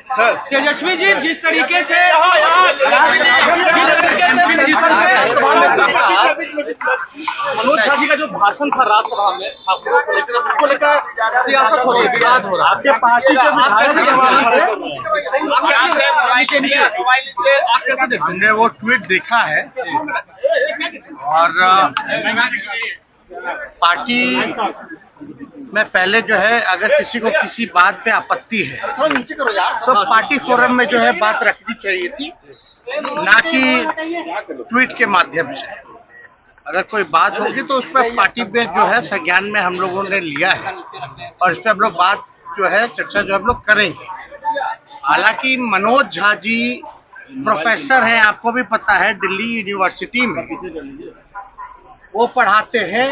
तेजस्वी जी जिस तरीके से मनोज झा जी का जो भाषण था राज्यसभा में ठाकुरों को लेकर उसको लेकर सियासत हो रही है, विवाद हो रहा है। आपके पार्टी के आप कैसे देखते हैं? हमने वो ट्वीट देखा है और पार्टी में पहले जो है अगर किसी को किसी बात पे आपत्ति है तो पार्टी फोरम में जो है बात रखनी चाहिए थी, ना कि ट्वीट के माध्यम से। अगर कोई बात होगी तो उस पर पार्टी पे जो है संज्ञान में हम लोगों ने लिया है और इस पर हम लोग बात जो है चर्चा जो हम लोग करेंगे। हालांकि मनोज झा जी प्रोफेसर हैं, आपको भी पता है, दिल्ली यूनिवर्सिटी में वो पढ़ाते हैं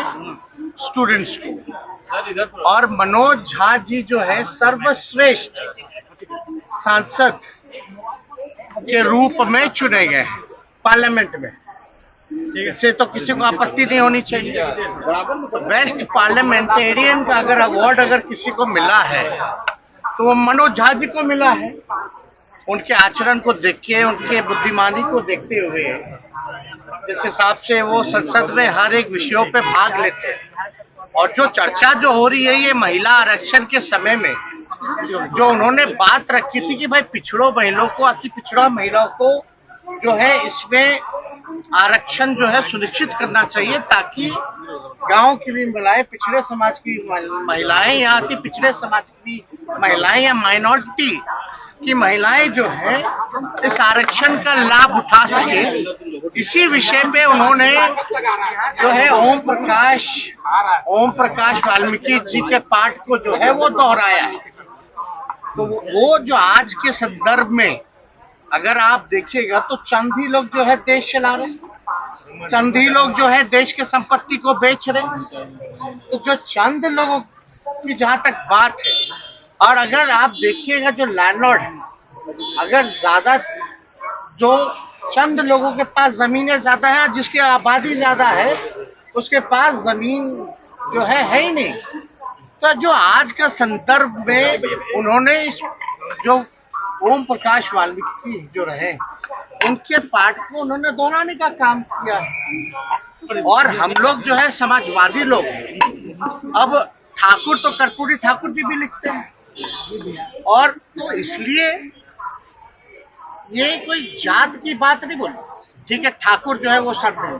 स्टूडेंट्स को, और मनोज झा जी जो है सर्वश्रेष्ठ सांसद के रूप में चुने गए हैं पार्लियामेंट में। इससे तो किसी को आपत्ति नहीं होनी चाहिए। बेस्ट पार्लियामेंटेरियन का अगर अवार्ड अगर किसी को मिला है तो वो मनोज झा जी को मिला है। उनके आचरण को देख के, उनके बुद्धिमानी को देखते हुए जिस हिसाब से वो संसद में हर एक विषयों पे भाग लेते हैं, और जो चर्चा जो हो रही है ये महिला आरक्षण के समय में जो उन्होंने बात रखी थी कि भाई पिछड़ों महिलाओं को, अति पिछड़ा महिलाओं को जो है इसमें आरक्षण जो है सुनिश्चित करना चाहिए, ताकि गांव की भी महिलाएं, पिछड़े समाज की महिलाएं या अति पिछड़े समाज की महिलाएं या माइनॉरिटी की महिलाएं जो है इस आरक्षण का लाभ उठा सके। इसी विषय पे उन्होंने जो है ओम प्रकाश वाल्मीकि जी के पाठ को जो है वो दोहराया है। तो वो जो आज के संदर्भ में अगर आप देखिएगा तो चंद ही लोग जो है देश चला रहे हैं, चंद ही लोग जो है देश के संपत्ति को बेच रहे हैं। तो जो चंद लोगों की जहां तक बात है, और अगर आप देखिएगा जो लैंडलॉर्ड है, अगर ज्यादा जो चंद लोगों के पास जमीनें ज्यादा है, जिसकी आबादी ज्यादा है उसके पास जमीन जो है ही नहीं। तो जो आज का संदर्भ में उन्होंने इस जो ओम प्रकाश वाल्मीकि जो रहे उनके पाठ को उन्होंने दोहराने का काम किया। और हम लोग जो है समाजवादी लोग, अब ठाकुर तो कर्पूरी ठाकुर जी भी लिखते हैं, और तो इसलिए ये कोई जात की बात नहीं बोली। ठीक है, ठाकुर जो है वो सरनेम,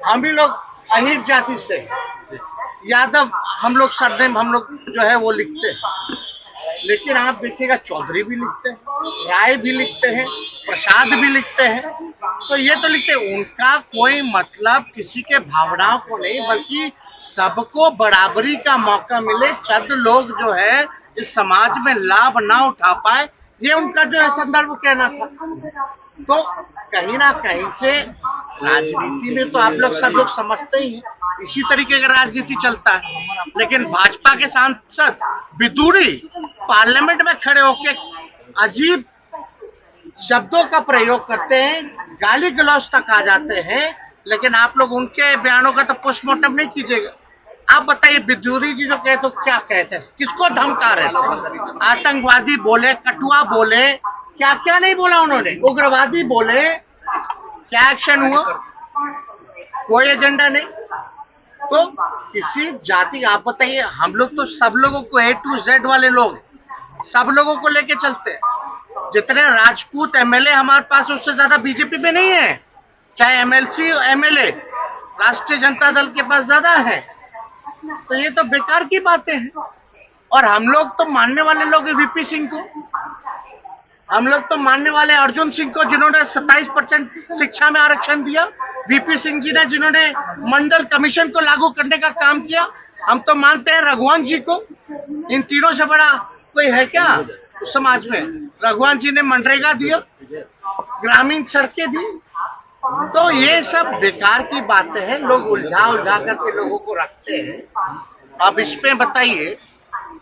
हम भी लोग अहिर जाति से, यादव हम लोग सरनेम हम लोग जो है वो लिखते हैं। लेकिन आप देखिएगा चौधरी भी लिखते हैं, राय भी लिखते हैं, प्रसाद भी लिखते हैं। तो ये तो लिखते हैं, उनका कोई मतलब किसी के भावनाओं को नहीं, बल्कि सबको बराबरी का मौका मिले, चंद लोग जो है इस समाज में लाभ ना उठा पाए, ये उनका जो है संदर्भ कहना था। तो कहीं ना कहीं से राजनीति में तो आप लोग सब लोग समझते ही हैं, इसी तरीके का राजनीति चलता है। लेकिन भाजपा के सांसद विदुरी पार्लियामेंट में खड़े होकर अजीब शब्दों का प्रयोग करते हैं, गाली गलौज तक आ जाते हैं, लेकिन आप लोग उनके बयानों का तो पोस्टमार्टम नहीं कीजिएगा। आप बताइए, विदुरी जी जो कहे तो क्या कहते हैं, किसको धमका रहे थे? आतंकवादी बोले, कठुआ बोले, क्या क्या नहीं बोला उन्होंने, उग्रवादी बोले, क्या एक्शन हुआ? कोई एजेंडा नहीं। तो किसी जाति, आप बताइए, हम लोग तो सब लोगों को A to Z वाले लोग सब लोगों को लेके चलते हैं। जितने राजपूत एमएलए हमारे पास, उससे ज्यादा बीजेपी में नहीं है, चाहे एमएलसी एमएलए राष्ट्रीय जनता दल के पास ज्यादा है। तो ये तो बेकार की बातें हैं। और हम लोग तो मानने वाले लोग वीपी सिंह को, हम लोग तो मानने वाले अर्जुन सिंह को, जिन्होंने 27% शिक्षा में आरक्षण दिया, वीपी सिंह जी ने जिन्होंने मंडल कमीशन को लागू करने का काम किया। हम तो मानते हैं रघुवंश जी को। इन तीनों से बड़ा कोई है क्या समाज में? रघुवंश जी ने मनरेगा दिया, ग्रामीण सड़कें दी। तो ये सब बेकार की बातें हैं, लोग उलझा करके लोगों को रखते हैं। अब इस पे बताइए,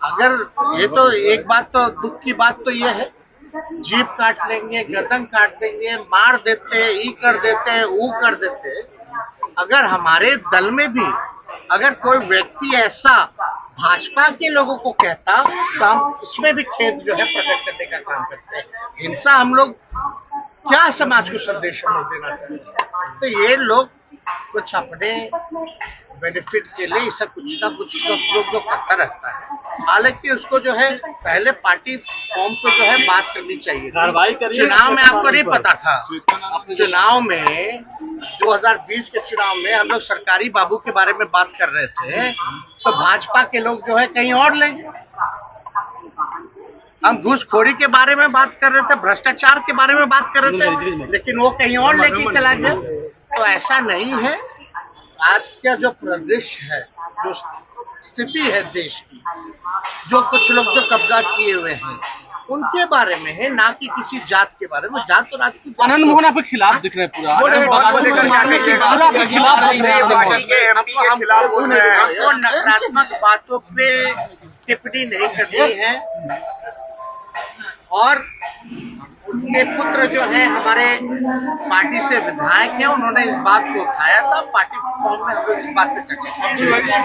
अगर ये तो एक बात, तो दुख की बात तो ये है, जीभ काट लेंगे, गर्दन काट देंगे, मार देते हैं, ई कर देते हैं, ऊ कर देते हैं। अगर हमारे दल में भी अगर कोई व्यक्ति ऐसा भाजपा के लोगों को कहता तो हम इसमें भी खेद जो है प्रकट करने का काम करते हैं। हिंसा हम लोग क्या समाज को संदेश हम लोग देना चाहिए? तो ये लोग कुछ अपने बेनिफिट के लिए सब कुछ ना कुछ लोग जो करता रहता है। हालांकि उसको जो है पहले पार्टी फॉर्म को जो है बात करनी चाहिए। चुनाव में आपको नहीं पता था, चुनाव में 2020 के चुनाव में हम लोग सरकारी बाबू के बारे में बात कर रहे थे तो भाजपा के लोग जो है कहीं और ले गए। हम घूसखोरी के बारे में बात कर रहे थे, भ्रष्टाचार के बारे में बात कर रहे थे, लेकिन वो कहीं और लेके चला गया। तो ऐसा नहीं है। आज का जो प्रदेश है, जो स्थिति है देश की, जो कुछ लोग जो कब्जा किए हुए हैं उनके बारे में है, ना कि किसी जात के बारे में। जात तो राजनीति। आनंद मोहन आपके खिलाफ दिख रहे हैं पूरा, पूरा आपके खिलाफ दिख रहे हैं। हमको नकारात्मक बातों पे टिप्पणी नहीं करनी है। और उनके पुत्र जो है हमारे पार्टी से विधायक हैं, उन्होंने इस बात को उठाया था। पार्टी फॉर्म में हम लोग इस बात पे चर्चा